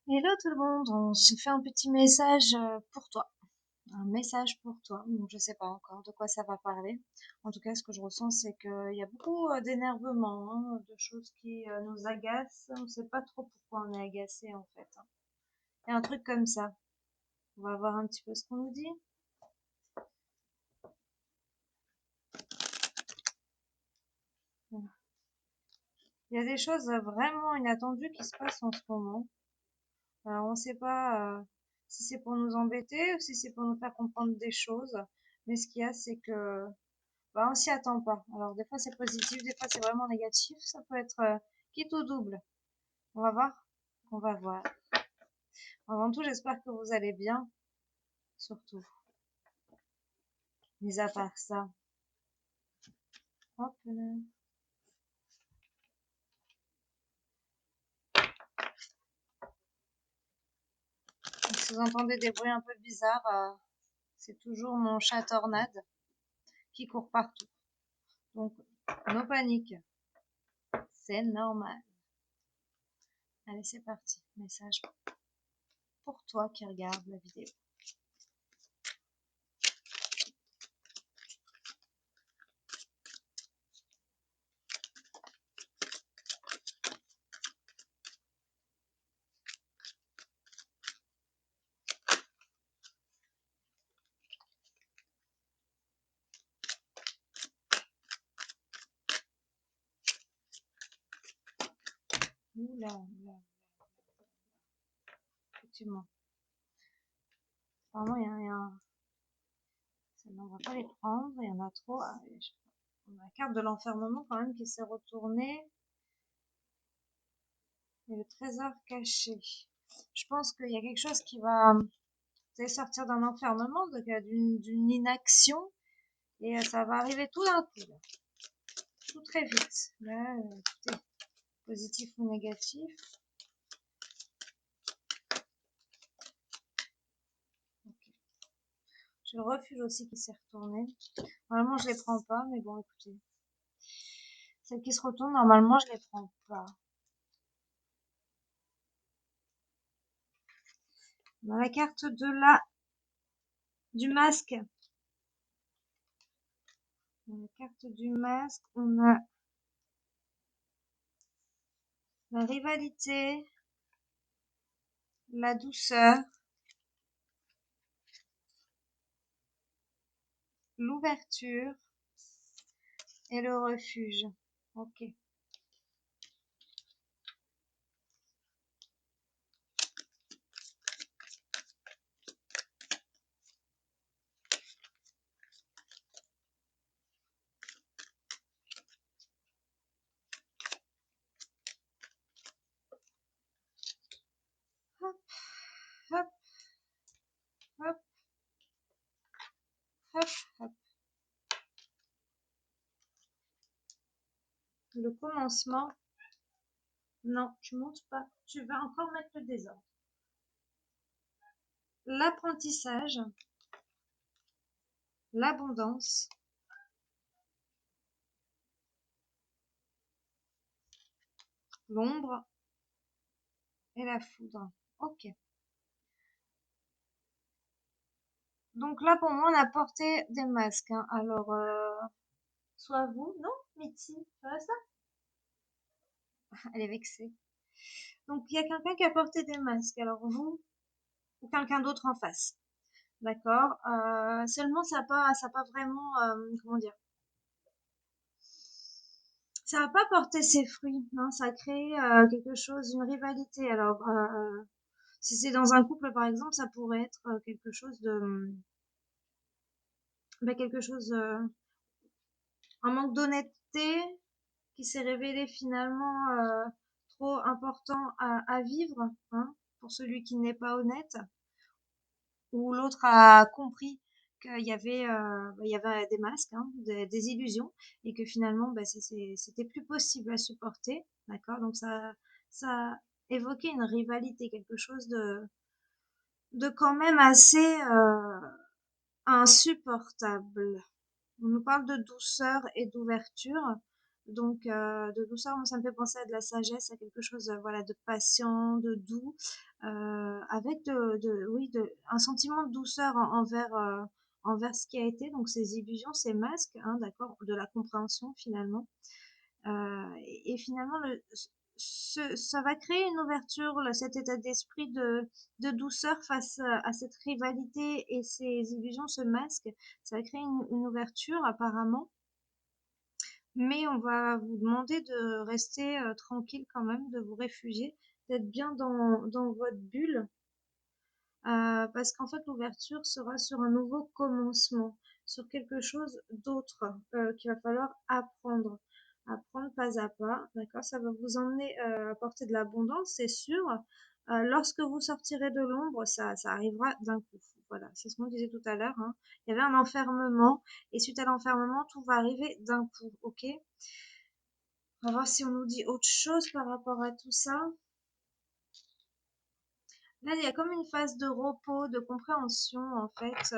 Hello tout le monde, on se fait un petit message pour toi. Un message pour toi. Donc, je sais pas encore de quoi ça va parler. En tout cas, ce que je ressens, c'est qu'il y a beaucoup d'énervement, hein, de choses qui nous agacent. On ne sait pas trop pourquoi on est agacé en fait, hein. Il y a un truc comme ça. On va voir un petit peu ce qu'on nous dit. Il y a des choses vraiment inattendues qui se passent en ce moment. Alors, on ne sait pas si c'est pour nous embêter ou si c'est pour nous faire comprendre des choses. Mais ce qu'il y a, c'est que bah, on s'y attend pas. Alors, des fois, c'est positif, des fois, c'est vraiment négatif. Ça peut être quitte ou double. On va voir. On va voir. Avant tout, j'espère que vous allez bien, surtout. Mis à part ça. Hop là. Donc, si vous entendez des bruits un peu bizarres, c'est toujours mon chat tornade qui court partout. Donc, no panique. C'est normal. Allez, c'est parti. Message pour toi qui regarde la vidéo. Oula, oula, effectivement. Apparemment, il y a un... On va pas les prendre, il y en a trop. Ah, on a la carte de l'enfermement quand même qui s'est retournée. Et le trésor caché. Je pense qu'il y a quelque chose qui va... Vous allez sortir d'un enfermement, d'une inaction. Et ça va arriver tout d'un coup, là. Tout très vite. Là, tout est positif ou négatif. Okay. J'ai le refuge aussi qui s'est retourné. Normalement, je les prends pas, mais bon, écoutez. Celles qui se retournent, normalement, je les prends pas. On a la carte du masque. Dans la carte du masque, on a la rivalité, la douceur, l'ouverture et le refuge. Ok. Hop, hop, hop, hop, hop. Le commencement. Non, tu montes pas. Tu vas encore mettre le désordre. L'apprentissage, l'abondance, l'ombre et la foudre. Ok. Donc là, pour moi, on a porté des masques, hein. Alors, soit vous, non, Mitzi, ça va ça? Elle est vexée. Donc, il y a quelqu'un qui a porté des masques. Alors, vous ou quelqu'un d'autre en face. D'accord. Seulement, ça a pas vraiment, comment dire, ça n'a pas porté ses fruits. Hein, ça a créé quelque chose, une rivalité. Alors, si c'est dans un couple, par exemple, ça pourrait être quelque chose de, quelque chose, un manque d'honnêteté qui s'est révélé finalement trop important à vivre, hein, pour celui qui n'est pas honnête, où l'autre a compris qu'il y avait des masques, hein, des illusions, et que finalement, c'était plus possible à supporter, d'accord. Donc ça évoquait une rivalité, quelque chose de quand même assez insupportable. On nous parle de douceur et d'ouverture, Donc, de douceur, moi, ça me fait penser à de la sagesse, à quelque chose, voilà, de patient, de doux, avec oui, un sentiment de douceur envers ce qui a été, donc ces illusions, ces masques, hein, d'accord, de la compréhension finalement. Et finalement, ça va créer une ouverture, cet état d'esprit de douceur face à cette rivalité et ces illusions, ce masque. Ça va créer une ouverture apparemment, mais on va vous demander de rester tranquille quand même, de vous réfugier, d'être bien dans votre bulle, parce qu'en fait l'ouverture sera sur un nouveau commencement, sur quelque chose d'autre qu'il va falloir apprendre pas à pas, d'accord? Ça va vous emmener apporter de l'abondance, c'est sûr. Lorsque vous sortirez de l'ombre, ça arrivera d'un coup. Voilà, c'est ce qu'on disait tout à l'heure, hein. Il y avait un enfermement, et suite à l'enfermement, tout va arriver d'un coup, ok? On va voir si on nous dit autre chose par rapport à tout ça. Là, il y a comme une phase de repos, de compréhension, en fait.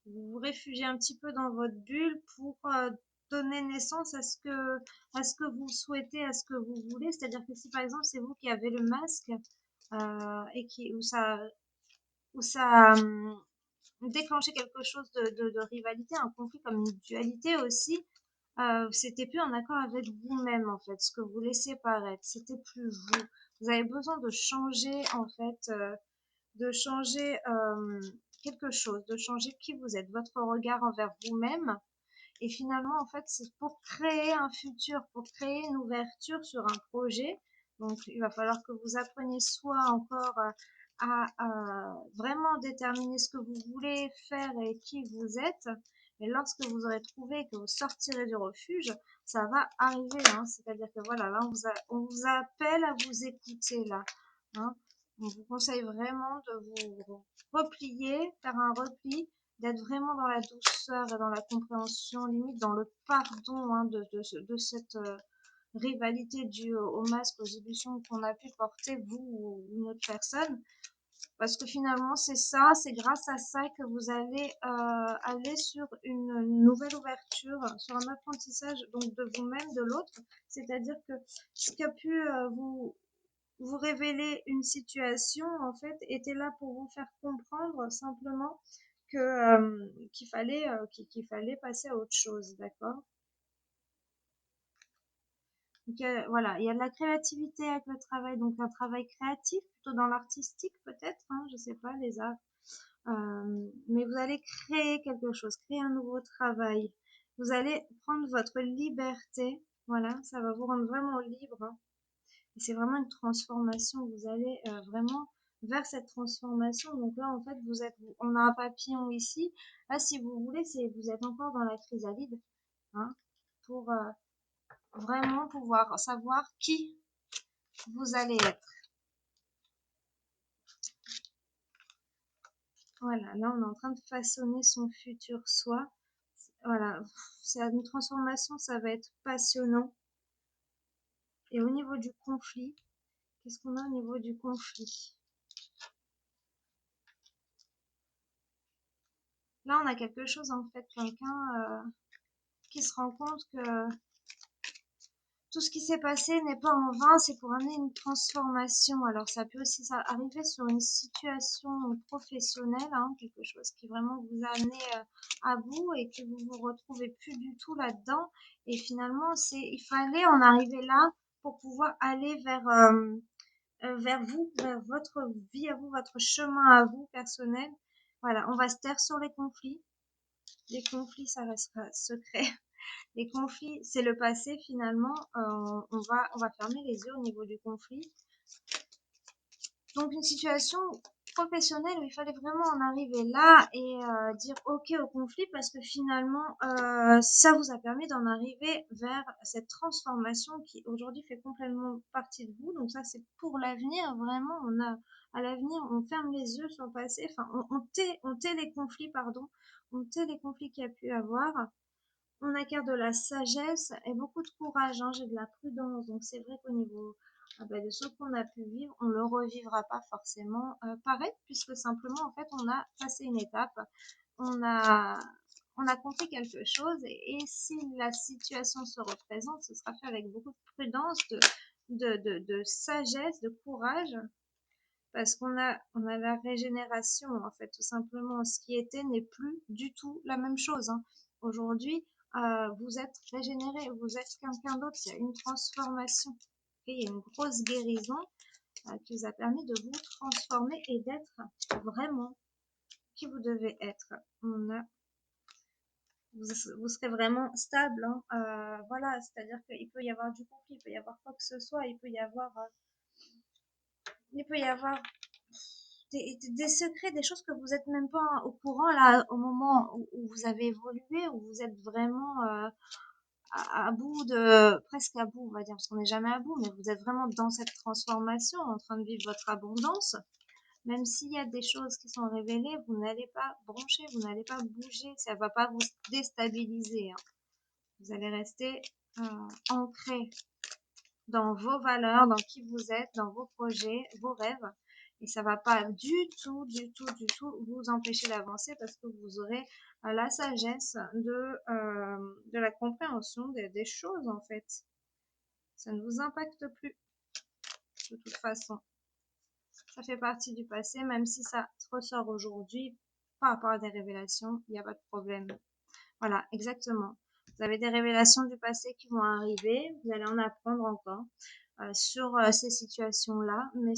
Vous vous réfugiez un petit peu dans votre bulle pour donner naissance à ce que vous souhaitez, à ce que vous voulez. C'est-à-dire que si par exemple c'est vous qui avez le masque et où ça déclenchait quelque chose de rivalité, un conflit comme une dualité aussi, c'était plus en accord avec vous-même en fait, ce que vous laissez paraître. C'était plus vous. Vous avez besoin de changer en fait, de changer quelque chose, de changer qui vous êtes, votre regard envers vous-même. Et finalement, en fait, c'est pour créer un futur, pour créer une ouverture sur un projet. Donc, il va falloir que vous appreniez soit encore à vraiment déterminer ce que vous voulez faire et qui vous êtes. Et lorsque vous aurez trouvé que vous sortirez du refuge, ça va arriver, hein. C'est-à-dire que voilà, là, on vous appelle à vous écouter, là, hein. On vous conseille vraiment de vous replier, faire un repli, d'être vraiment dans la douceur et dans la compréhension, limite dans le pardon, hein, de cette rivalité due au masque, aux illusions qu'on a pu porter, vous ou une autre personne. Parce que finalement, c'est ça, c'est grâce à ça que vous allez aller sur une nouvelle ouverture, sur un apprentissage donc de vous-même, de l'autre. C'est-à-dire que ce qui a pu vous révéler une situation, en fait, était là pour vous faire comprendre simplement qu'il fallait passer à autre chose, d'accord? Donc, voilà, il y a de la créativité avec le travail, donc un travail créatif, plutôt dans l'artistique peut-être, hein, je sais pas, les arts. Mais vous allez créer quelque chose, créer un nouveau travail. Vous allez prendre votre liberté, voilà, ça va vous rendre vraiment libre, hein. Et c'est vraiment une transformation. Vous allez vraiment vers cette transformation. Donc là, en fait, on a un papillon ici. Là, si vous voulez, vous êtes encore dans la chrysalide, hein, pour vraiment pouvoir savoir qui vous allez être. Voilà, là, on est en train de façonner son futur soi. Voilà, c'est une transformation, ça va être passionnant. Et au niveau du conflit, qu'est-ce qu'on a au niveau du conflit? Là, on a quelque chose, en fait, quelqu'un qui se rend compte que tout ce qui s'est passé n'est pas en vain, c'est pour amener une transformation. Alors, ça peut aussi arriver sur une situation professionnelle, hein, quelque chose qui vraiment vous a amené à bout et que vous vous retrouvez plus du tout là-dedans. Et finalement, il fallait en arriver là pour pouvoir aller vers vous, vers votre vie à vous, votre chemin à vous personnel. Voilà, on va se taire sur les conflits. Les conflits, ça restera secret. Les conflits, c'est le passé finalement. On va fermer les yeux au niveau du conflit. Donc une situation professionnelle où il fallait vraiment en arriver là et dire ok au conflit parce que finalement ça vous a permis d'en arriver vers cette transformation qui aujourd'hui fait complètement partie de vous. Donc ça c'est pour l'avenir vraiment. À l'avenir on ferme les yeux sur le passé. Enfin on tait les conflits pardon. On tait les conflits qu'il y a pu avoir. On acquiert de la sagesse et beaucoup de courage, hein, j'ai de la prudence. Donc c'est vrai qu'au niveau de ce qu'on a pu vivre, on ne le revivra pas forcément pareil, puisque simplement, en fait, on a passé une étape. On a, on a compris quelque chose et si la situation se représente, ce sera fait avec beaucoup de prudence, de sagesse, de courage, parce on a la régénération, en fait, tout simplement. Ce qui était n'est plus du tout la même chose, hein. Aujourd'hui, vous êtes régénéré, vous êtes quelqu'un d'autre, il y a une transformation. Et il y a une grosse guérison qui vous a permis de vous transformer et d'être vraiment qui vous devez être. Vous serez vraiment stable, hein. Voilà, c'est-à-dire qu'il peut y avoir du conflit, il peut y avoir quoi que ce soit, il peut y avoir des secrets, des choses que vous êtes même pas au courant là au moment où vous avez évolué, où vous êtes vraiment à bout de, presque à bout, on va dire, parce qu'on n'est jamais à bout, mais vous êtes vraiment dans cette transformation, en train de vivre votre abondance. Même s'il y a des choses qui sont révélées, vous n'allez pas broncher, vous n'allez pas bouger, ça va pas vous déstabiliser, hein. Vous allez rester ancré dans vos valeurs, dans qui vous êtes, dans vos projets, vos rêves. Et ça va pas du tout, du tout, du tout vous empêcher d'avancer parce que vous aurez la sagesse de la compréhension des choses, en fait. Ça ne vous impacte plus, de toute façon. Ça fait partie du passé, même si ça ressort aujourd'hui par rapport à des révélations, il n'y a pas de problème. Voilà, exactement. Vous avez des révélations du passé qui vont arriver, vous allez en apprendre encore sur ces situations-là, mais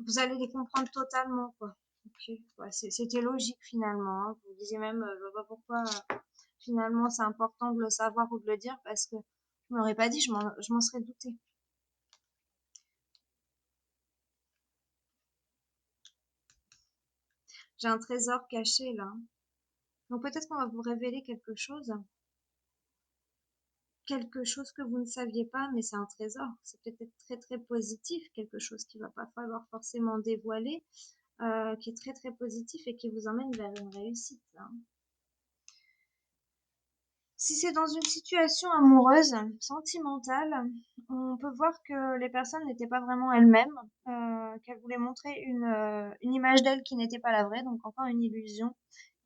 vous allez les comprendre totalement, quoi. Okay. Ouais, c'était logique finalement, hein. Vous disiez même, je vois pas pourquoi finalement c'est important de le savoir ou de le dire parce que je m'aurais pas dit, je m'en serais douté. J'ai un trésor caché là. Donc peut-être qu'on va vous révéler quelque chose que vous ne saviez pas, mais c'est un trésor. C'est peut-être très très positif, quelque chose qu'il va pas falloir forcément dévoiler, qui est très très positif et qui vous emmène vers une réussite, hein. Si c'est dans une situation amoureuse, sentimentale, on peut voir que les personnes n'étaient pas vraiment elles-mêmes, qu'elles voulaient montrer une image d'elles qui n'était pas la vraie, donc encore une illusion.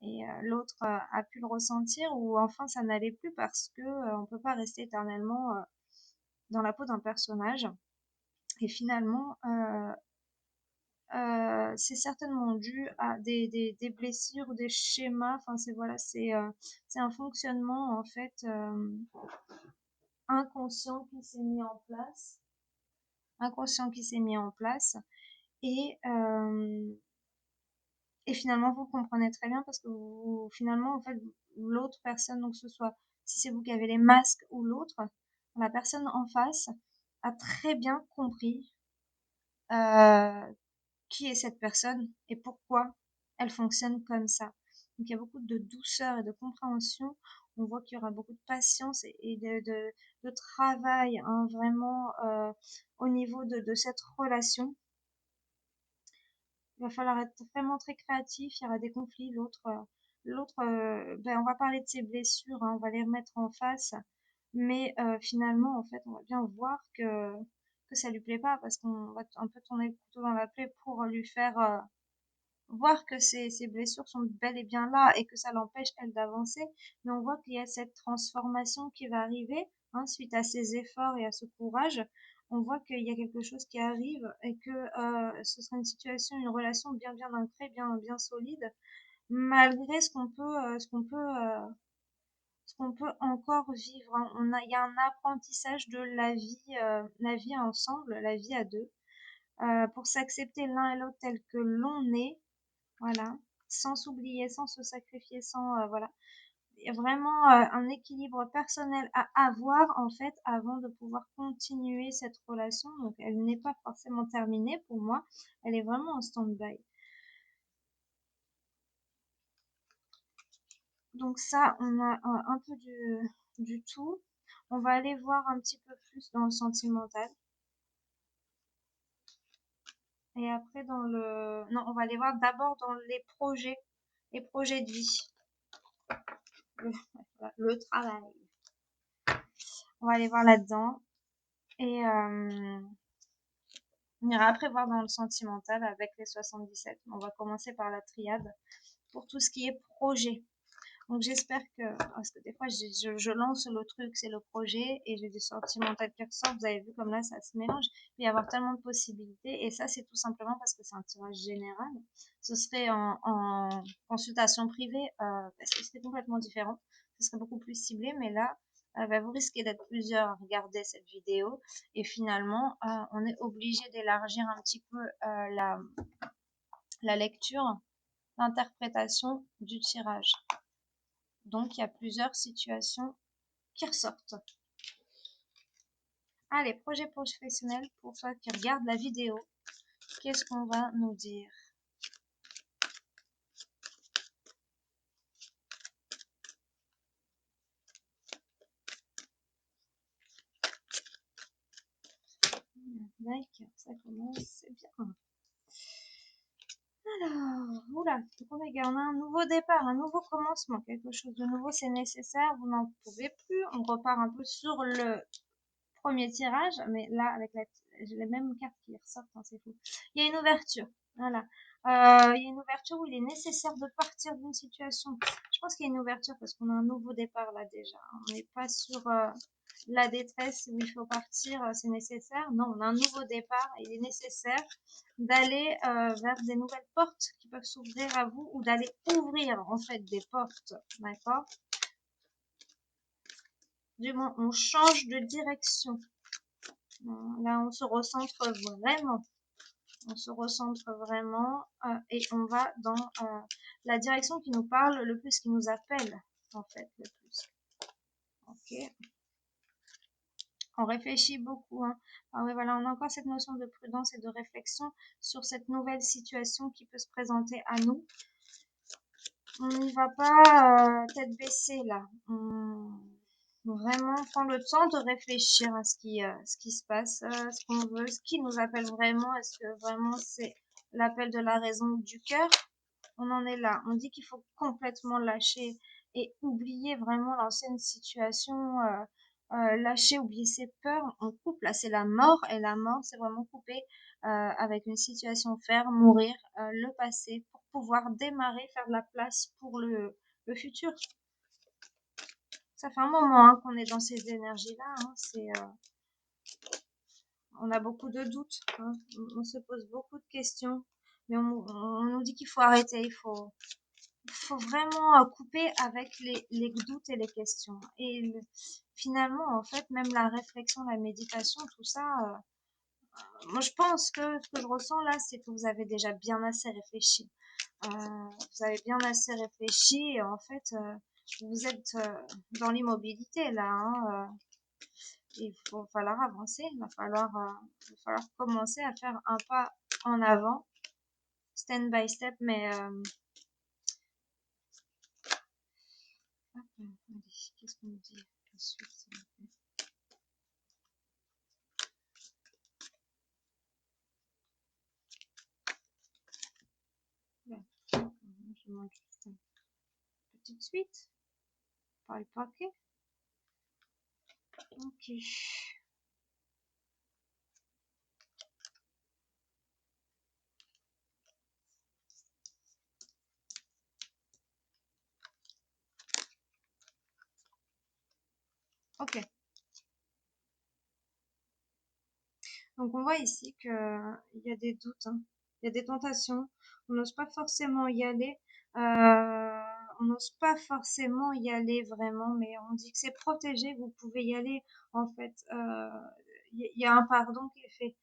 Et l'autre a pu le ressentir, ou enfin ça n'allait plus parce que on peut pas rester éternellement dans la peau d'un personnage. Et finalement, c'est certainement dû à des blessures ou des schémas. Enfin, c'est voilà, c'est un fonctionnement en fait inconscient qui s'est mis en place, inconscient qui s'est mis en place, et euh, et finalement vous comprenez très bien parce que finalement en fait l'autre personne, donc que ce soit si c'est vous qui avez les masques ou l'autre, la personne en face a très bien compris euh, qui est cette personne et pourquoi elle fonctionne comme ça. Donc il y a beaucoup de douceur et de compréhension. On voit qu'il y aura beaucoup de patience et de travail, hein, vraiment au niveau de cette relation. Il va falloir être vraiment très créatif. Il y aura des conflits. Ben, on va parler de ses blessures, hein, on va les remettre en face. Mais finalement, en fait, on va bien voir que ça lui plaît pas parce qu'on va un peu tourner le couteau dans la plaie pour lui faire voir que ces blessures sont bel et bien là et que ça l'empêche, elle, d'avancer. Mais on voit qu'il y a cette transformation qui va arriver, hein, suite à ces efforts et à ce courage. On voit qu'il y a quelque chose qui arrive et que ce sera une situation, une relation bien bien ancrée, bien bien solide, malgré ce qu'on peut encore vivre, hein. Il y a un apprentissage de la vie ensemble, la vie à deux, pour s'accepter l'un et l'autre tel que l'on est. Voilà, sans s'oublier, sans se sacrifier, sans voilà. Il y a vraiment un équilibre personnel à avoir en fait avant de pouvoir continuer cette relation. Donc elle n'est pas forcément terminée pour moi, elle est vraiment en stand-by. Donc ça, on a un peu du tout. On va aller voir un petit peu plus dans le sentimental. Et après dans le... Non, on va aller voir d'abord dans les projets de vie, le, voilà, le travail. On va aller voir là-dedans. Et on ira après voir dans le sentimental avec les 77. On va commencer par la triade pour tout ce qui est projet. Donc j'espère que, parce que des fois je lance le truc, c'est le projet, et j'ai du sentimental qui ressort. Vous avez vu comme là ça se mélange. Il peut y avoir tellement de possibilités, et ça c'est tout simplement parce que c'est un tirage général. Ce serait en consultation privée, parce que c'est complètement différent. Ce serait beaucoup plus ciblé, mais là, vous risquez d'être plusieurs à regarder cette vidéo, et finalement, on est obligé d'élargir un petit peu la lecture, l'interprétation du tirage. Donc, il y a plusieurs situations qui ressortent. Allez, projet professionnel pour toi qui regarde la vidéo. Qu'est-ce qu'on va nous dire? Like, ça commence, c'est bien. Alors, oula, on a un nouveau départ, un nouveau commencement, quelque chose de nouveau, c'est nécessaire, vous n'en pouvez plus. On repart un peu sur le premier tirage, mais là, avec les mêmes cartes qui ressortent, hein, c'est fou. Il y a une ouverture, voilà. Il y a une ouverture où il est nécessaire de partir d'une situation. Je pense qu'il y a une ouverture parce qu'on a un nouveau départ là déjà. On n'est pas sur la détresse où il faut partir, c'est nécessaire. Non, on a un nouveau départ et il est nécessaire d'aller vers des nouvelles portes qui peuvent s'ouvrir à vous, ou d'aller ouvrir en fait des portes, d'accord? Du moins, on change de direction. Là, on se recentre vraiment. On se recentre vraiment et on va dans la direction qui nous parle le plus, qui nous appelle en fait le plus. Ok. On réfléchit beaucoup. Hein. Ah oui, voilà, on a encore cette notion de prudence et de réflexion sur cette nouvelle situation qui peut se présenter à nous. On n'y va pas tête baissée là. On vraiment prendre le temps de réfléchir à ce qui se passe, ce qu'on veut, ce qui nous appelle vraiment. Est-ce que vraiment c'est l'appel de la raison ou du cœur? On en est là. On dit qu'il faut complètement lâcher et oublier vraiment l'ancienne situation, lâcher, oublier ses peurs. On coupe, là c'est la mort, et la mort c'est vraiment couper avec une situation, faire mourir le passé pour pouvoir démarrer, faire de la place pour le futur. Ça fait un moment hein, qu'on est dans ces énergies-là. Hein. On a beaucoup de doutes. Hein. On se pose beaucoup de questions. Mais on nous dit qu'il faut arrêter. Il faut vraiment couper avec les doutes et les questions. Et finalement, en fait, même la réflexion, la méditation, tout ça, moi je pense que ce que je ressens là, c'est que vous avez déjà bien assez réfléchi. Vous avez bien assez réfléchi et en fait, vous êtes dans l'immobilité là. Hein, il va falloir avancer, il va falloir commencer à faire un pas en avant, step by step, mais qu'est-ce qu'on dit ensuite, s'il vous plaît. Ouais. Je demande juste une petite suite par le paquet. Ok. Ok. Donc on voit ici qu'il y a des doutes, hein. Il y a des tentations. On n'ose pas forcément y aller. On n'ose pas forcément y aller vraiment, mais on dit que c'est protégé. Vous pouvez y aller. En fait, il y a un pardon qui est fait.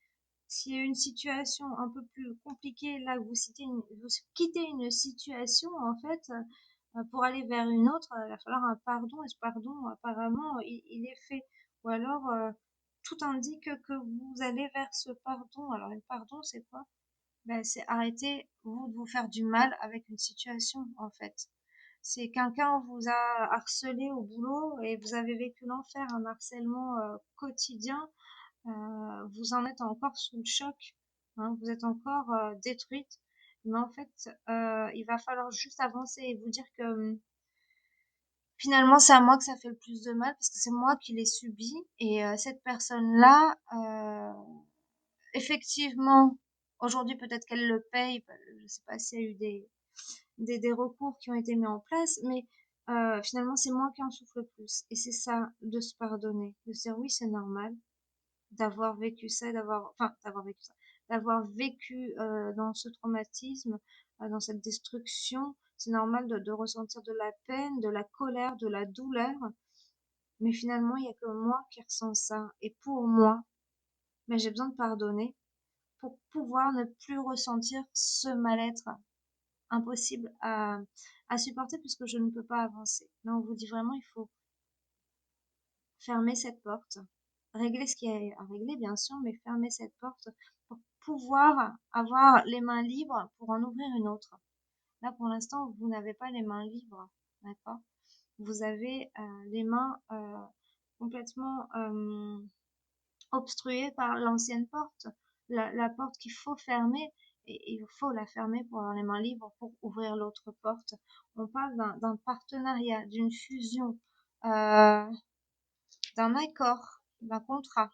S'il y a une situation un peu plus compliquée, là, vous quittez une situation, en fait, pour aller vers une autre, il va falloir un pardon, et ce pardon, apparemment, il est fait. Ou alors, tout indique que vous allez vers ce pardon. Alors, le pardon, c'est quoi? Ben, c'est arrêter, vous, de vous faire du mal avec une situation, en fait. C'est quelqu'un vous a harcelé au boulot et vous avez vécu l'enfer, un harcèlement quotidien. Vous en êtes encore sous le choc, hein, vous êtes encore détruite. Mais en fait, il va falloir juste avancer et vous dire que finalement, c'est à moi que ça fait le plus de mal parce que c'est moi qui l'ai subi. Et cette personne-là, effectivement, aujourd'hui, peut-être qu'elle le paye. Je ne sais pas s'il y a eu des recours qui ont été mis en place, mais finalement, c'est moi qui en souffre le plus. Et c'est ça, de se pardonner, de se dire oui, c'est normal d'avoir vécu ça, d'avoir vécu ça, d'avoir vécu dans ce traumatisme, dans cette destruction. C'est normal de ressentir de la peine, de la colère, de la douleur. Mais finalement, il y a que moi qui ressens ça. Et pour moi, mais j'ai besoin de pardonner pour pouvoir ne plus ressentir ce mal-être impossible à supporter puisque je ne peux pas avancer. Là, on vous dit vraiment, il faut fermer cette porte, régler ce qui est à régler, bien sûr, mais fermer cette porte pour pouvoir avoir les mains libres pour en ouvrir une autre. Là, pour l'instant, vous n'avez pas les mains libres, d'accord? Vous avez les mains complètement obstruées par l'ancienne porte, la porte qu'il faut fermer, et il faut la fermer pour avoir les mains libres pour ouvrir l'autre porte. On parle d'un partenariat, d'une fusion, d'un accord, d'un contrat.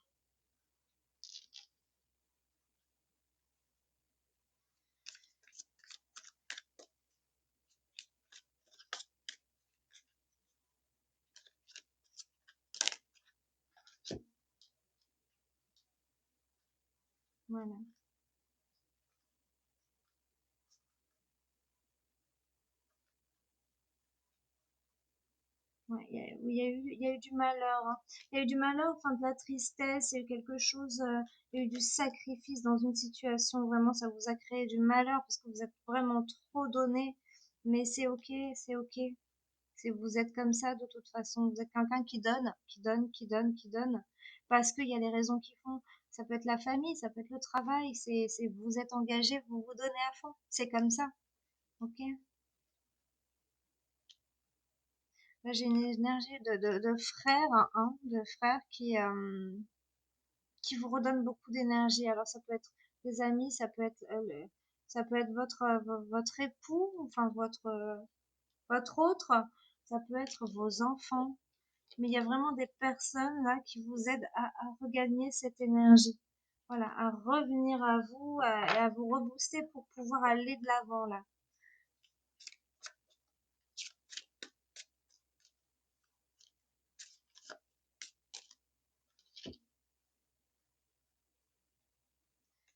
Voilà. Ouais, il y a eu du malheur, hein. Il y a eu du malheur, enfin de la tristesse, il y a eu quelque chose, il y a eu du sacrifice dans une situation, vraiment, ça vous a créé du malheur parce que vous êtes vraiment trop donné. Mais c'est ok, c'est ok. Vous êtes comme ça de toute façon. Vous êtes quelqu'un qui donne, qui donne, qui donne, qui donne. Parce qu'il y a les raisons qui font. Ça peut être la famille, ça peut être le travail. Vous êtes engagé, vous vous donnez à fond. C'est comme ça. Ok? Là, j'ai une énergie de frère, hein, de frère qui vous redonne beaucoup d'énergie. Alors, ça peut être des amis, ça peut être votre époux, enfin, votre autre, ça peut être vos enfants. Mais il y a vraiment des personnes là qui vous aident à regagner cette énergie. Voilà, à revenir à vous, à vous rebooster pour pouvoir aller de l'avant là.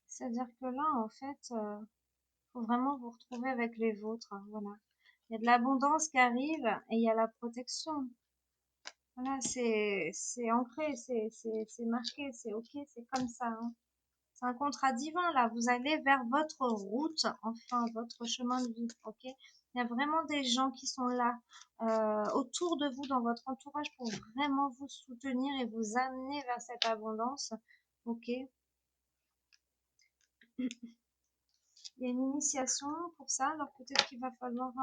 C'est-à-dire que là, en fait, faut vraiment vous retrouver avec les vôtres, hein, voilà. Il y a de l'abondance qui arrive et il y a la protection. Voilà, c'est ancré, c'est marqué, c'est ok, c'est comme ça, hein. C'est un contrat divin là. Vous allez vers votre route, enfin votre chemin de vie, ok? Il y a vraiment des gens qui sont là autour de vous, dans votre entourage, pour vraiment vous soutenir et vous amener vers cette abondance, ok? Il y a une initiation pour ça, alors peut-être qu'il va falloir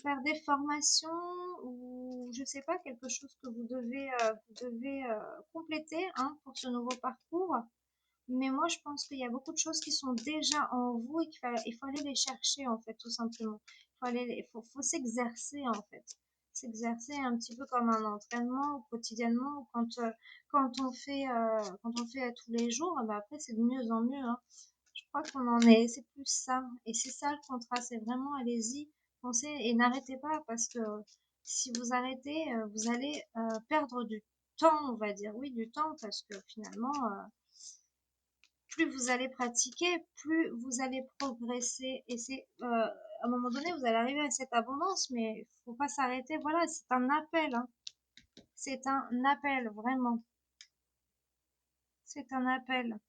faire des formations ou je sais pas, quelque chose que vous devez compléter, hein, pour ce nouveau parcours. Mais moi, je pense qu'il y a beaucoup de choses qui sont déjà en vous et il faut aller les chercher, en fait, tout simplement. Il faut s'exercer, en fait. S'exercer un petit peu comme un entraînement quotidiennement, ou quand on fait tous les jours, bah après, c'est de mieux en mieux, hein. Je crois qu'on en est, c'est plus ça. Et c'est ça le contrat, c'est vraiment allez-y, foncez et n'arrêtez pas parce que si vous arrêtez, vous allez perdre du temps, on va dire. Oui, du temps parce que finalement, plus vous allez pratiquer, plus vous allez progresser. Et à un moment donné, vous allez arriver à cette abondance, mais il faut pas s'arrêter. Voilà, c'est un appel, hein. C'est un appel, vraiment. C'est un appel.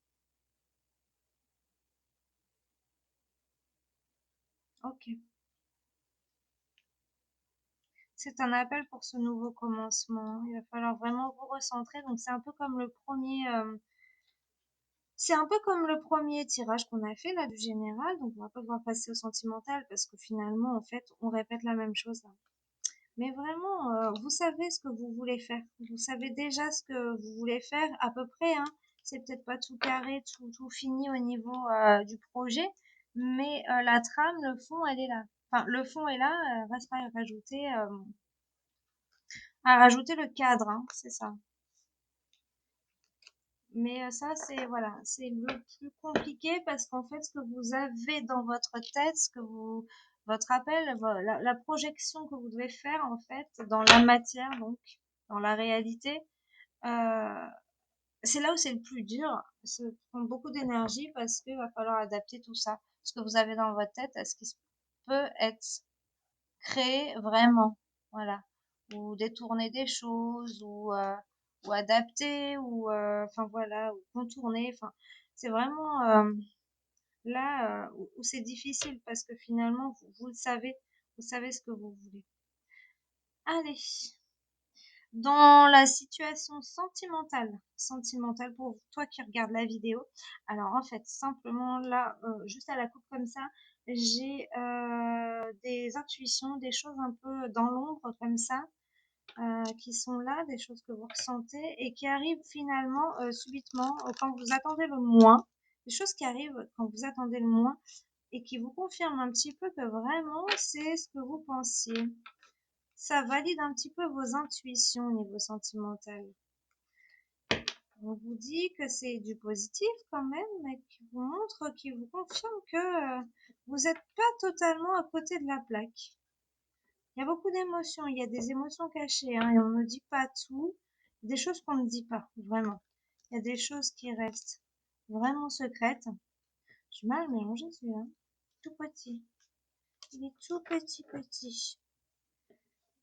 Ok. C'est un appel pour ce nouveau commencement. Il va falloir vraiment vous recentrer. Donc c'est un peu comme le premier tirage qu'on a fait là du général. Donc on va pas devoir passer au sentimental parce que finalement en fait on répète la même chose là. Mais vraiment, vous savez ce que vous voulez faire. Vous savez déjà ce que vous voulez faire à peu près, hein. C'est peut-être pas tout carré, tout fini au niveau du projet, mais la trame, le fond, elle est là. Enfin, le fond est là, reste à rajouter le cadre, hein, c'est ça. Mais ça, c'est voilà, c'est le plus compliqué parce qu'en fait, ce que vous avez dans votre tête, votre appel, la projection que vous devez faire en fait dans la matière, donc dans la réalité, euh, c'est là où c'est le plus dur. Ça prend beaucoup d'énergie parce qu'il va falloir adapter tout ça, ce que vous avez dans votre tête, à ce qui peut être créé vraiment, voilà, ou détourner des choses, ou adapter, ou enfin voilà, ou contourner. Enfin, c'est vraiment là où c'est difficile parce que finalement vous savez ce que vous voulez. Allez. Dans la situation sentimentale pour toi qui regardes la vidéo, alors en fait, simplement là, juste à la coupe comme ça, j'ai des intuitions, des choses un peu dans l'ombre comme ça, qui sont là, des choses que vous ressentez et qui arrivent finalement subitement quand vous attendez le moins, des choses qui arrivent quand vous attendez le moins et qui vous confirment un petit peu que vraiment c'est ce que vous pensiez. Ça valide un petit peu vos intuitions au niveau sentimental. On vous dit que c'est du positif quand même, mais qui vous montre, qui vous confirme que vous n'êtes pas totalement à côté de la plaque. Il y a beaucoup d'émotions, il y a des émotions cachées, hein, et on ne dit pas tout, des choses qu'on ne dit pas, vraiment. Il y a des choses qui restent vraiment secrètes. J'ai mal mélangé celui-là. Tout petit. Il est tout petit, petit.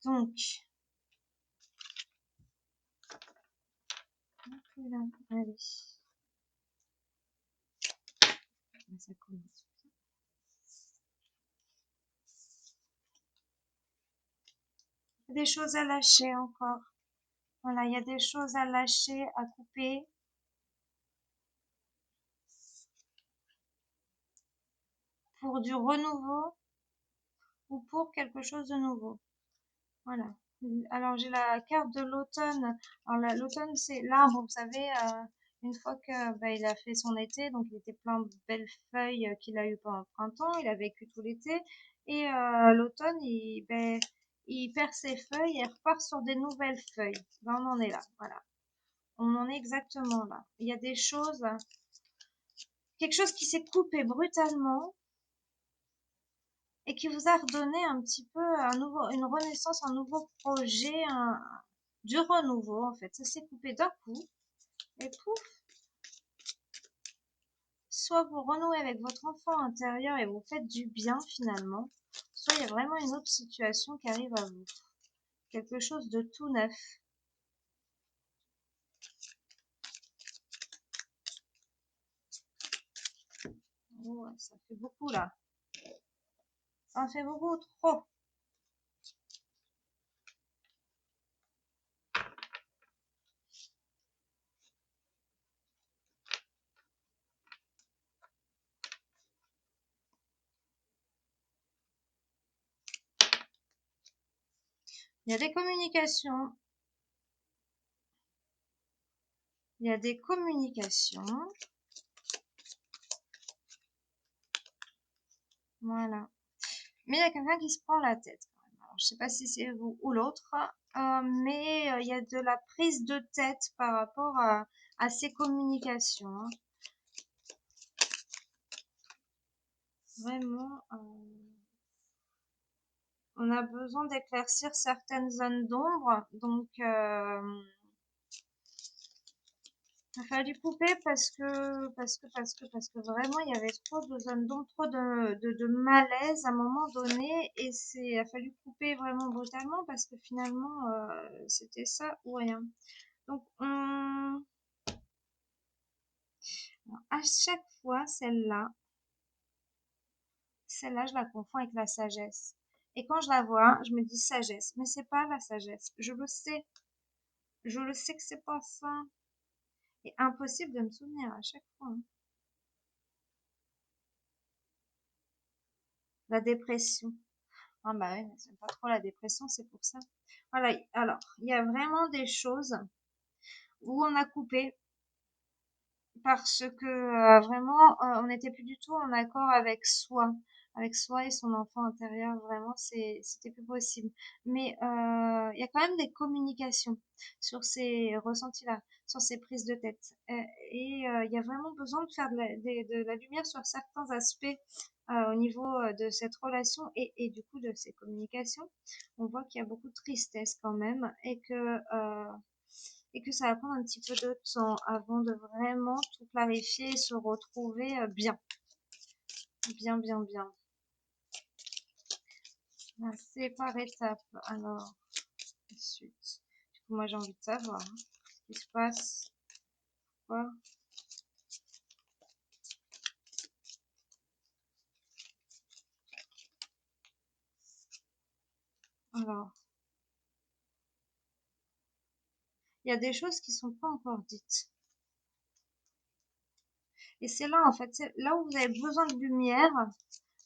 Donc, là, allez. Ça commence. Il y a des choses à lâcher encore. Voilà, il y a des choses à lâcher, à couper. Pour du renouveau ou pour quelque chose de nouveau. Voilà. Alors j'ai la carte de l'automne. Alors l'automne c'est l'arbre, vous savez, une fois que il a fait son été, donc il était plein de belles feuilles qu'il a eu pendant le printemps, il a vécu tout l'été, et l'automne il perd ses feuilles et repart sur des nouvelles feuilles. Ben, on en est là, voilà. On en est exactement là. Il y a des choses, quelque chose qui s'est coupé brutalement et qui vous a redonné un petit peu une renaissance, un nouveau projet, du renouveau en fait. Ça s'est coupé d'un coup et pouf, soit vous renouez avec votre enfant intérieur et vous faites du bien finalement, soit il y a vraiment une autre situation qui arrive à vous, quelque chose de tout neuf. Oh, ça fait beaucoup là, ça en fait beaucoup trop. Il y a des communications, il y a des communications, voilà. Mais il y a quelqu'un qui se prend la tête. Alors, je sais pas si c'est vous ou l'autre, mais il y a de la prise de tête par rapport à ces communications, hein. Vraiment, on a besoin d'éclaircir certaines zones d'ombre, donc il a fallu couper parce que vraiment il y avait trop de zones d'ombre, trop de malaise à un moment donné et il a fallu couper vraiment brutalement parce que finalement c'était ça ou rien. Donc à chaque fois celle-là je la confonds avec la sagesse. Et quand je la vois, je me dis sagesse, mais c'est pas la sagesse. Je le sais que c'est pas ça. Et impossible de me souvenir à chaque fois, hein. La dépression. Ah bah oui, mais j'aime pas trop la dépression, c'est pour ça. Voilà, alors, il y a vraiment des choses où on a coupé parce que vraiment, on n'était plus du tout en accord avec soi et son enfant intérieur. Vraiment, c'était plus possible. Mais il y a quand même des communications sur ces ressentis-là, sur ces prises de tête. Il y a vraiment besoin de faire de la lumière sur certains aspects au niveau de cette relation et du coup de ces communications. On voit qu'il y a beaucoup de tristesse quand même et que ça va prendre un petit peu de temps avant de vraiment tout clarifier et se retrouver bien. Bien, bien, bien. Là, c'est par étapes. Alors, ensuite, du coup, moi j'ai envie de savoir ce qui se passe. Quoi. Alors, il y a des choses qui sont pas encore dites. Et c'est là, en fait, c'est là où vous avez besoin de lumière,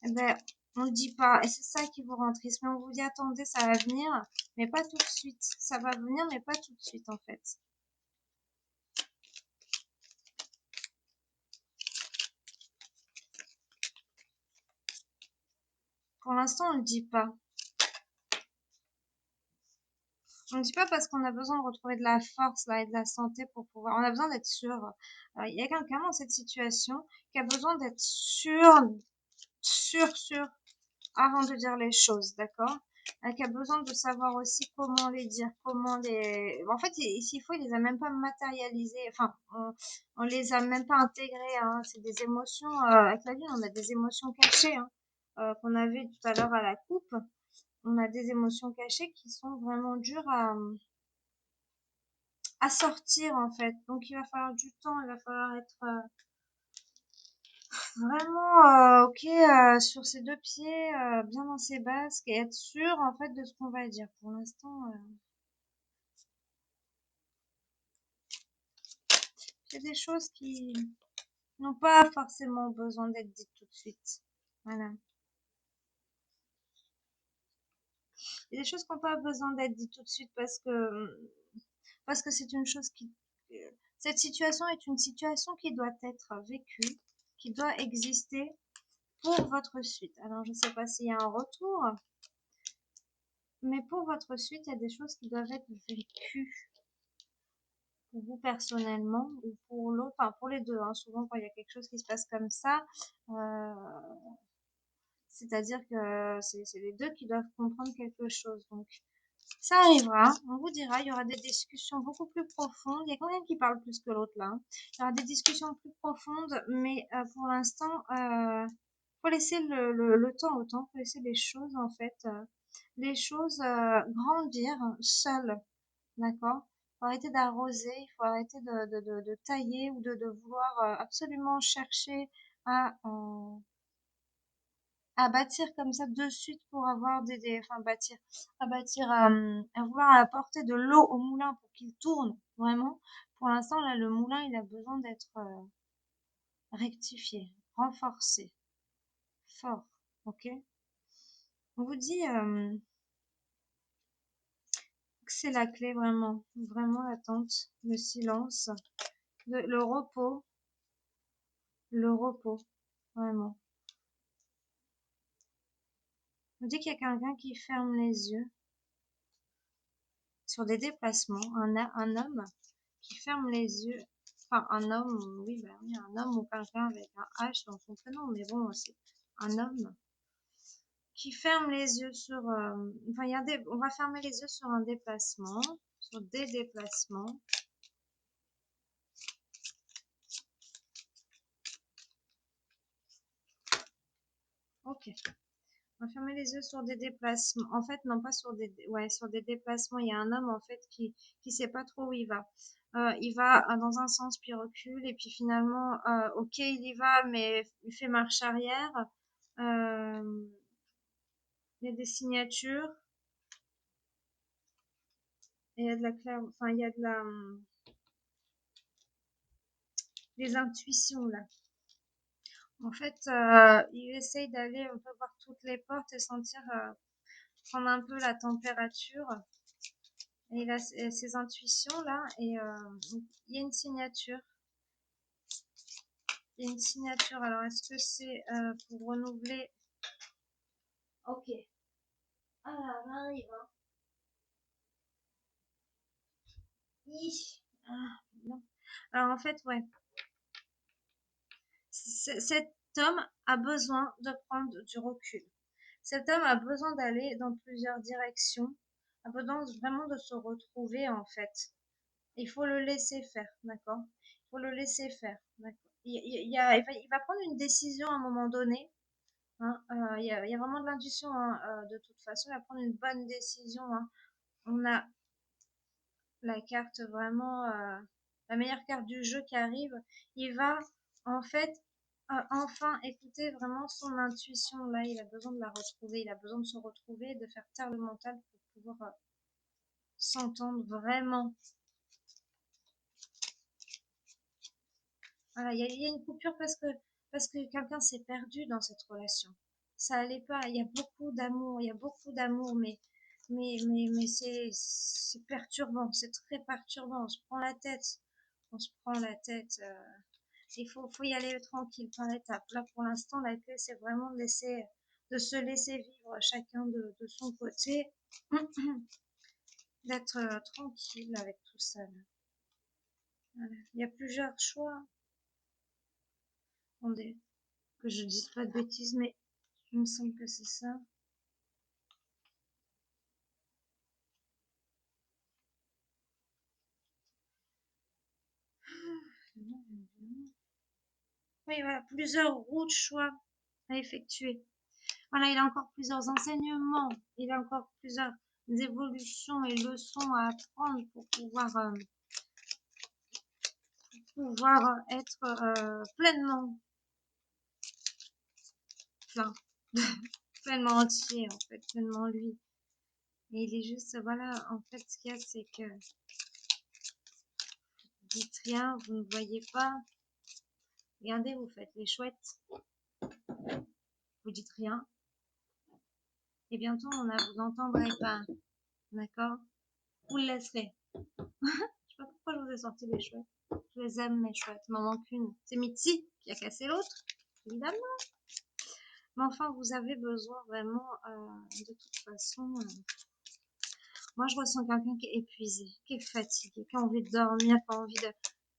eh ben, on le dit pas. Et c'est ça qui vous rend triste. Mais on vous dit, attendez, ça va venir, mais pas tout de suite. Ça va venir, mais pas tout de suite, en fait. Pour l'instant, on le dit pas. On ne dit pas parce qu'on a besoin de retrouver de la force là et de la santé pour pouvoir. On a besoin d'être sûr. Il y a quelqu'un dans cette situation qui a besoin d'être sûr, avant de dire les choses, d'accord? Qui a besoin de savoir aussi comment les dire, comment les. En fait, s'il faut, il les a même pas matérialisées. Enfin, on les a même pas intégrées. Hein. C'est des émotions. Avec la vie, on a des émotions cachées hein, qu'on a vu tout à l'heure à la coupe. On a des émotions cachées qui sont vraiment dures à sortir en fait. Donc il va falloir du temps, il va falloir être vraiment ok sur ses deux pieds, bien dans ses basques et être sûr en fait de ce qu'on va dire. Pour l'instant, il y a des choses qui n'ont pas forcément besoin d'être dites tout de suite. Voilà. Il y a des choses qui n'ont pas besoin d'être dites tout de suite parce que c'est une chose qui cette situation est une situation qui doit être vécue, qui doit exister pour votre suite. Alors je ne sais pas s'il y a un retour. Mais pour votre suite, il y a des choses qui doivent être vécues pour vous personnellement ou pour l'autre, enfin pour les deux. Hein. Souvent, quand il y a quelque chose qui se passe comme ça, euh, c'est-à-dire que c'est les deux qui doivent comprendre quelque chose. Donc, ça arrivera, on vous dira, il y aura des discussions beaucoup plus profondes. Il y a quelqu'un qui parle plus que l'autre là. Hein. Il y aura des discussions plus profondes, mais pour l'instant, faut laisser le temps au temps, faut laisser les choses en fait, les choses grandir seules. D'accord? Il faut arrêter d'arroser, il faut arrêter de tailler ou de vouloir absolument chercher à, euh, à bâtir comme ça de suite pour avoir enfin bâtir, à vouloir apporter de l'eau au moulin pour qu'il tourne vraiment. Pour l'instant, là, le moulin, il a besoin d'être rectifié, renforcé, fort. Ok? On vous dit que c'est la clé vraiment, vraiment l'attente, le silence, le repos, vraiment. On dit qu'il y a quelqu'un qui ferme les yeux sur des déplacements, un homme qui ferme les yeux, enfin un homme, oui, ben oui, un homme ou quelqu'un avec un H dans son prénom, mais bon, c'est un homme qui ferme les yeux sur, enfin, on va fermer les yeux sur un déplacement, sur des déplacements. Ok. On va fermer les yeux sur des déplacements. En fait, non pas sur ouais, sur des déplacements. Il y a un homme en fait qui sait pas trop où il va. Il va dans un sens puis recule et puis finalement, ok, il y va, mais il fait marche arrière. Euh, il y a des signatures et il y a de la enfin il y a des intuitions là. En fait, il essaye d'aller un peu voir toutes les portes et sentir, prendre un peu la température. Et il a ses intuitions là et il y a une signature. Il y a une signature. Alors est-ce que c'est pour renouveler? Ok. Alors on arrive. Hein. Ah, non. Alors en fait, ouais, cet homme a besoin de prendre du recul. Cet homme a besoin d'aller dans plusieurs directions, a besoin vraiment de se retrouver en fait. Il faut le laisser faire, d'accord? Il faut le laisser faire, d'accord? Il va prendre une décision à un moment donné. Hein, il y a vraiment de l'intuition, hein, de toute façon. Il va prendre une bonne décision. Hein. On a la carte vraiment, la meilleure carte du jeu qui arrive. Il va en fait enfin écouter vraiment son intuition. Là, il a besoin de la retrouver. Il a besoin de se retrouver, de faire taire le mental pour pouvoir s'entendre vraiment. Voilà, il y a une coupure parce que quelqu'un s'est perdu dans cette relation. Ça allait pas. Il y a beaucoup d'amour, il y a beaucoup d'amour, mais c'est perturbant, c'est très perturbant. On se prend la tête, on se prend la tête. Il faut y aller tranquille par étapes. Là, pour l'instant, la clé, c'est vraiment de se laisser vivre chacun de son côté, d'être tranquille avec tout ça. Là. Voilà. Il y a plusieurs choix. Attendez, que je dise pas de bêtises, mais il me semble que c'est ça. Oui, voilà, plusieurs routes, choix à effectuer. Voilà, il a encore plusieurs enseignements, il a encore plusieurs évolutions et leçons à apprendre pour pouvoir être pleinement plein, pleinement entier, en fait, pleinement lui. Et il est juste, voilà, en fait, ce qu'il y a, c'est que vous dites rien, vous ne voyez pas. Regardez, vous faites les chouettes, vous dites rien, et bientôt, on ne vous entendrez pas. D'accord? Vous le laisserez. Je sais pas pourquoi je vous ai sorti les chouettes. Je les aime, mes chouettes. Il m'en manque une. C'est Mitzi qui a cassé l'autre, évidemment. Mais enfin, vous avez besoin vraiment, de toute façon. Moi, je ressens quelqu'un qui est épuisé, qui est fatigué, qui a envie de dormir, qui a envie de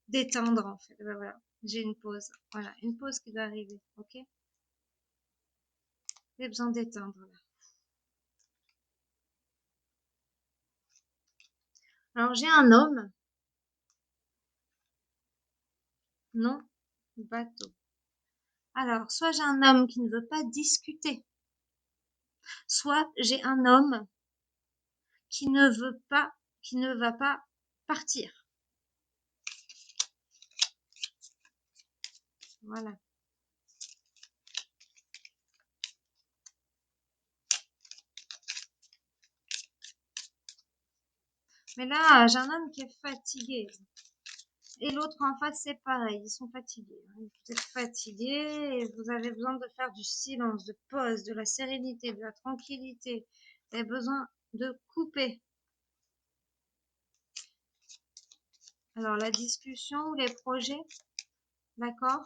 d'étendre, en fait. Ben voilà, j'ai une pause. Voilà, une pause qui doit arriver, ok? J'ai besoin d'éteindre, là. Alors, j'ai un homme, non, bateau. Alors, soit j'ai un homme qui ne veut pas discuter, soit j'ai un homme qui ne veut pas, qui ne va pas partir. Voilà. Mais là, j'ai un homme qui est fatigué. Et l'autre en face, c'est pareil, ils sont fatigués. Vous êtes fatigués et vous avez besoin de faire du silence, de pause, de la sérénité, de la tranquillité. Vous avez besoin de couper. Alors, la discussion ou les projets, d'accord?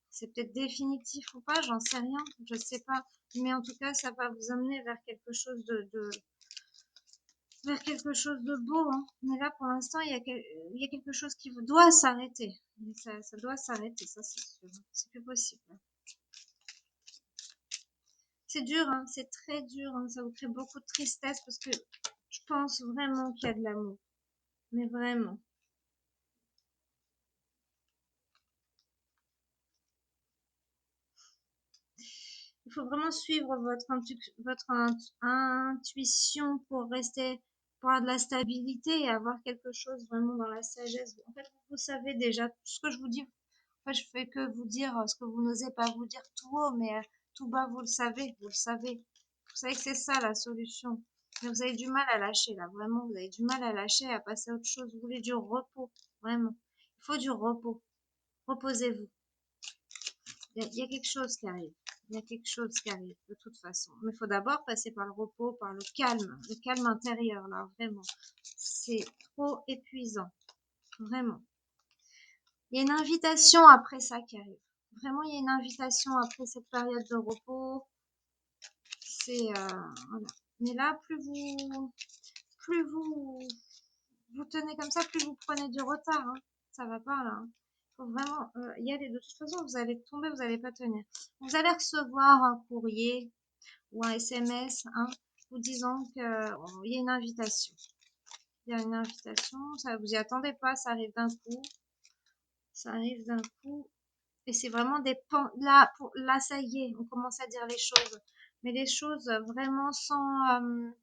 C'est peut-être définitif ou pas, j'en sais rien, je sais pas. Mais en tout cas, ça va vous amener vers quelque chose vers quelque chose de beau. Hein. Mais là, pour l'instant, il y a quelque chose qui doit s'arrêter. Ça doit s'arrêter, ça c'est sûr. C'est plus possible. C'est dur, hein, c'est très dur. Hein, ça vous crée beaucoup de tristesse parce que je pense vraiment qu'il y a de l'amour. Mais vraiment. Il faut vraiment suivre votre intuition pour rester, pour avoir de la stabilité et avoir quelque chose vraiment dans la sagesse. En fait, vous savez déjà tout ce que je vous dis. En fait, je fais que vous dire ce que vous n'osez pas vous dire tout haut, mais tout bas, vous le savez, vous le savez. Vous savez que c'est ça la solution. Mais vous avez du mal à lâcher là, vraiment, vous avez du mal à lâcher, à passer à autre chose. Vous voulez du repos, vraiment. Il faut du repos. Reposez-vous. Il y a quelque chose qui arrive. Il y a quelque chose qui arrive, de toute façon. Mais il faut d'abord passer par le repos, par le calme intérieur, là, vraiment. C'est trop épuisant, vraiment. Il y a une invitation après ça qui arrive. Vraiment, il y a une invitation après cette période de repos. C'est voilà. Mais là, plus vous vous tenez comme ça, plus vous prenez du retard. Hein. Ça va pas là. Faut vraiment y aller. De toute façon, vous allez tomber, vous n'allez pas tenir. Vous allez recevoir un courrier ou un SMS hein, vous disant qu'il y a une invitation. Il y a une invitation, ça vous y attendez pas, ça arrive d'un coup. Ça arrive d'un coup. Et c'est vraiment des là, ça y est, on commence à dire les choses. Mais les choses vraiment sans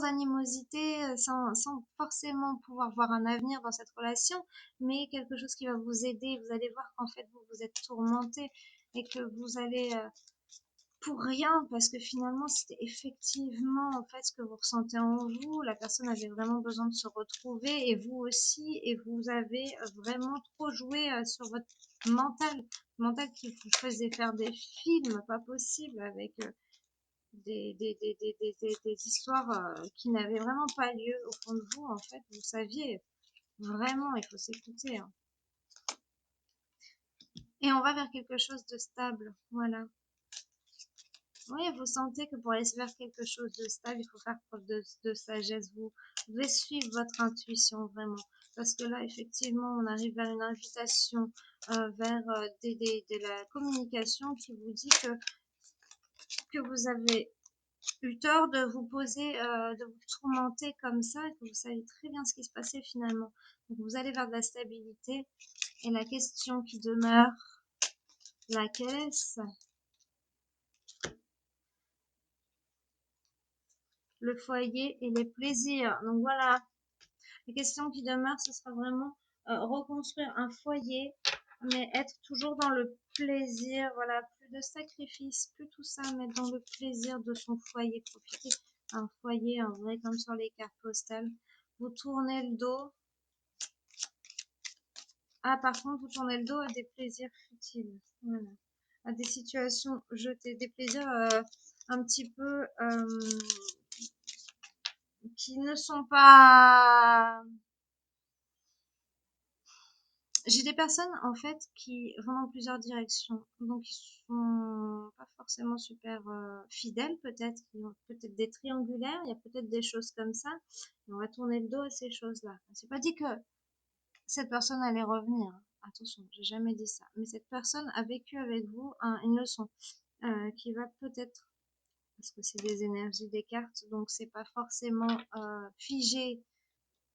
animosité, sans forcément pouvoir voir un avenir dans cette relation, mais quelque chose qui va vous aider. Vous allez voir qu'en fait, vous êtes tourmenté et que vous allez pour rien, parce que finalement, c'était effectivement en fait ce que vous ressentez en vous. La personne avait vraiment besoin de se retrouver et vous aussi, et vous avez vraiment trop joué sur votre mental, mental qui vous faisait faire des films pas possibles avec des histoires qui n'avaient vraiment pas lieu au fond de vous. En fait, vous saviez vraiment, il faut s'écouter. Hein. Et on va vers quelque chose de stable, voilà. Oui, vous sentez que pour aller vers quelque chose de stable, il faut faire preuve de sagesse. Vous devez suivre votre intuition vraiment. Parce que là, effectivement, on arrive vers une invitation, vers de la communication qui vous dit que vous avez eu tort de vous poser, de vous tourmenter comme ça, et que vous savez très bien ce qui se passait finalement. Donc vous allez vers de la stabilité. Et la question qui demeure, laquelle est-ce? Le foyer et les plaisirs. Donc voilà, la question qui demeure, ce sera vraiment reconstruire un foyer, mais être toujours dans le plaisir, voilà, plus de sacrifice, plus tout ça, mais dans le plaisir de son foyer, profiter un foyer, un vrai comme sur les cartes postales. Vous tournez le dos. Ah, par contre, vous tournez le dos à des plaisirs futiles, voilà, à des situations jetées, des plaisirs un petit peu qui ne sont pas. J'ai des personnes en fait qui vont dans plusieurs directions, donc ils sont pas forcément super fidèles peut-être, ils ont peut-être des triangulaires, il y a peut-être des choses comme ça, et on va tourner le dos à ces choses-là. C'est pas dit que cette personne allait revenir, hein. Attention, j'ai jamais dit ça, mais cette personne a vécu avec vous une leçon qui va peut-être, parce que c'est des énergies des cartes, donc c'est pas forcément figé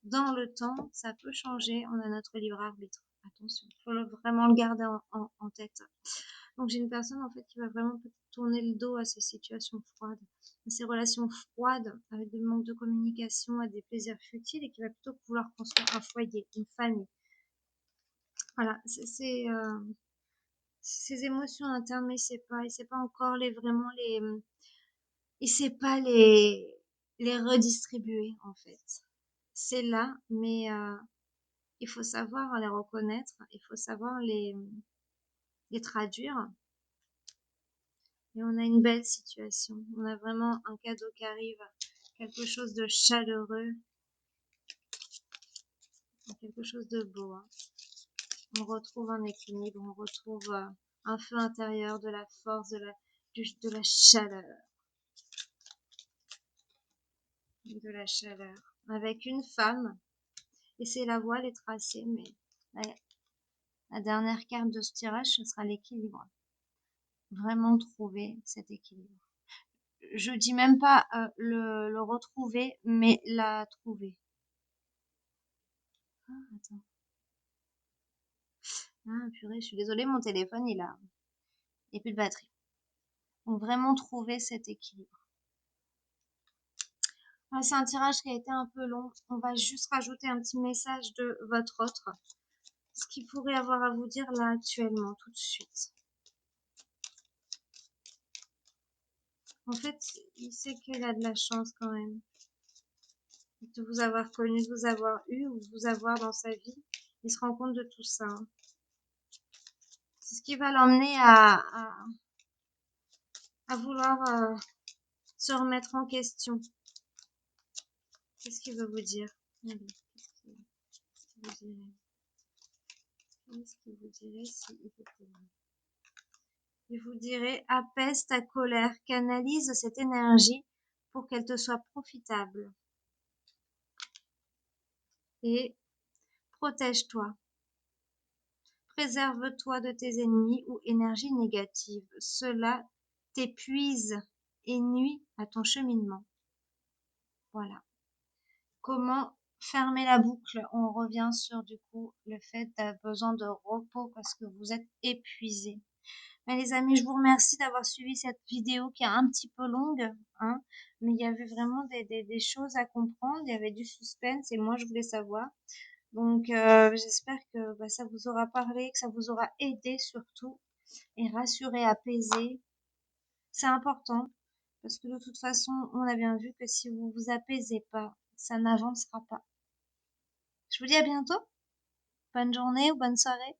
dans le temps, ça peut changer, on a notre libre arbitre. Attention, il faut vraiment le garder en tête. Donc j'ai une personne en fait qui va vraiment tourner le dos à ces situations froides, à ces relations froides avec des manques de communication, à des plaisirs futiles et qui va plutôt vouloir construire un foyer, une famille. Voilà, c'est ces émotions internes, mais il sait pas encore il sait pas les redistribuer en fait. C'est là, mais il faut savoir les reconnaître, il faut savoir les traduire. Et on a une belle situation. On a vraiment un cadeau qui arrive, quelque chose de chaleureux, quelque chose de beau. Hein. On retrouve un équilibre, on retrouve un feu intérieur, de la force, de la chaleur. De la chaleur. Avec une femme, et c'est la voile est tracée, mais la dernière carte de ce tirage, ce sera l'équilibre. Vraiment trouver cet équilibre. Je dis même pas le retrouver, mais la trouver. Ah, attends. Ah, purée, je suis désolée, mon téléphone, il a plus de batterie. Donc, vraiment trouver cet équilibre. Ah, c'est un tirage qui a été un peu long. On va juste rajouter un petit message de votre autre. Ce qu'il pourrait avoir à vous dire là, actuellement, tout de suite. En fait, il sait qu'il a de la chance quand même. De vous avoir connu, de vous avoir eu, ou de vous avoir dans sa vie. Il se rend compte de tout ça. Hein. C'est ce qui va l'emmener à vouloir se remettre en question. Qu'est-ce qu'il veut vous dire? Allez, qu'est-ce qu'il vous dirait s'il était là? Il vous dirait apaise ta colère, canalise cette énergie pour qu'elle te soit profitable. et protège-toi. Préserve-toi de tes ennemis ou énergies négatives. Cela t'épuise et nuit à ton cheminement. Voilà. Comment fermer la boucle? On revient sur du coup le fait d'avoir besoin de repos parce que vous êtes épuisés. Mais les amis, je vous remercie d'avoir suivi cette vidéo qui est un petit peu longue, hein, mais il y avait vraiment des choses à comprendre, il y avait du suspense et moi je voulais savoir. Donc j'espère que ça vous aura parlé, que ça vous aura aidé surtout et rassuré, apaisé. C'est important parce que de toute façon, on a bien vu que si vous vous apaisez pas, ça n'avancera pas. Je vous dis à bientôt. Bonne journée ou bonne soirée.